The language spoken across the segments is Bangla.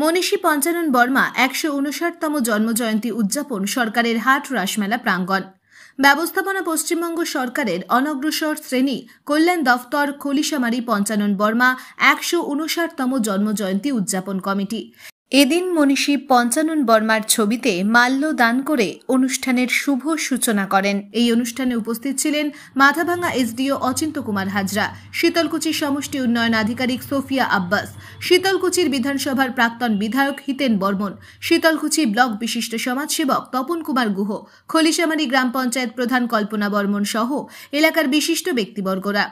মনীষী পঞ্চানন বর্মা ১৫৯তম জন্মজয়ন্তী উদযাপন সরকারের হাট রাসমেলা প্রাঙ্গণ। ব্যবস্থাপনা পশ্চিমবঙ্গ সরকারের অনগ্রসর শ্রেণী কল্যাণ দফতর খলিশামারী পঞ্চানন বর্মা ১৫৯তম জন্মজয়ন্তী উদযাপন কমিটি এদিন মনীষী পঞ্চানন বর্মার ছবিতে মাল্য দান করে অনুষ্ঠানের শুভ সূচনা করেন। এই অনুষ্ঠানে উপস্থিত ছিলেন মাথাভাঙ্গা এসডিও অচিন্ত কুমার হাজরা, শীতলকুচি সমষ্টি উন্নয়ন আধিকারিক সোফিয়া আব্বাস, শীতলকুচির বিধানসভার প্রাক্তন বিধায়ক হিতেন বর্মন, শীতলকুচি ব্লক বিশিষ্ট সমাজসেবক তপন কুমার গুহ, খলিশামারী গ্রাম পঞ্চায়েত প্রধান কল্পনা বর্মন সহ এলাকার বিশিষ্ট ব্যক্তিবর্গরা।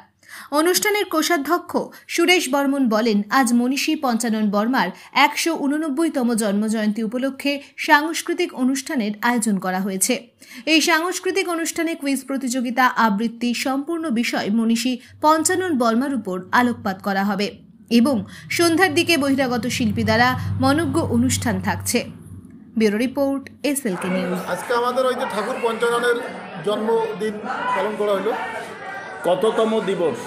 অনুষ্ঠানের কোষাধ্যক্ষ সুরেশ বর্মন বলেন, আজ মনীষী পঞ্চানন বর্মার ১৮৯তম জন্মজয়ন্তী উপলক্ষে সাংস্কৃতিক অনুষ্ঠানের আয়োজন করা হয়েছে। এই সাংস্কৃতিক অনুষ্ঠানে কুইজ প্রতিযোগিতা, আবৃত্তি, সম্পূর্ণ বিষয় মনীষী পঞ্চানন বর্মার উপর আলোকপাত করা হবে এবং সন্ধ্যার দিকে বহিরাগত শিল্পী দ্বারা মনোজ্ঞ অনুষ্ঠান থাকছে। Bureau report, SLK news. আজকে আমাদের ওই যে ঠাকুর পঞ্চাননের জন্মদিন পালন করা হলো। কততম দিবস?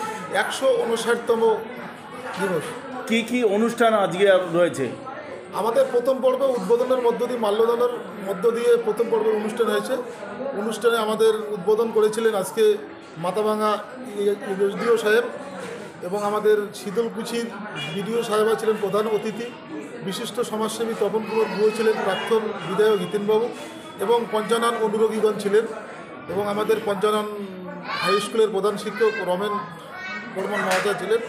১৫৯তম দিবস। কি কি অনুষ্ঠান আজকে রয়েছে? আমাদের প্রথম পর্বে উদ্বোধনের মধ্য দিয়ে মাল্যদানের মধ্য দিয়ে প্রথম পর্বের অনুষ্ঠান হয়েছে। অনুষ্ঠানে আমাদের উদ্বোধন করেছিলেন আজকে মাথাভাঙ্গা এসডিও সাহেব এবং আমাদের শীতলকুচির বিডিও সাহেব ছিলেন প্রধান অতিথি। বিশিষ্ট সমাজসেবী তপন কুমার গুহ ছিলেন, প্রাক্তন বিধায়ক হিতেনবাবু এবং পঞ্চানন অনুরাগীগণ ছিলেন এবং আমাদের পঞ্চানন হাই স্কুলের প্রধান শিক্ষক রমেন বর্মন মহাশয় ছিলেন।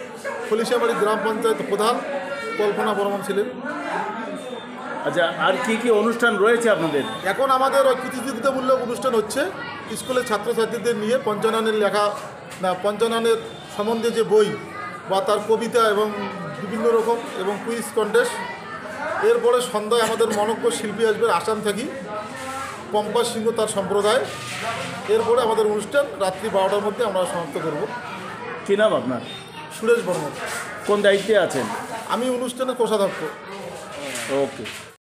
খলিশামারী গ্রাম পঞ্চায়েত প্রধান কল্পনা বর্মন ছিলেন। আচ্ছা, আর কি কি অনুষ্ঠান রয়েছে আপনাদের? এখন আমাদের ওই প্রতিযোগিতামূলক অনুষ্ঠান হচ্ছে স্কুলের ছাত্রছাত্রীদের নিয়ে পঞ্চাননের লেখা পঞ্চাননের সম্বন্ধে যে বই বা তার কবিতা এবং বিভিন্ন রকম এবং কুইজ কন্টেস্ট। এরপরে সন্ধ্যায় আমাদের মনোজ্ঞ শিল্পী আসবে আসাম থেকে পম্পা সিংহ তার সম্প্রদায়। এরপরে আমাদের অনুষ্ঠান রাত্রি ১২টার মধ্যে আমরা সমাপ্ত করব। কী নাম আপনার? সুরেশ বর্মন। কোন দায়িত্বে আছেন? আমি অনুষ্ঠানের কোষাধ্যক্ষ। ওকে।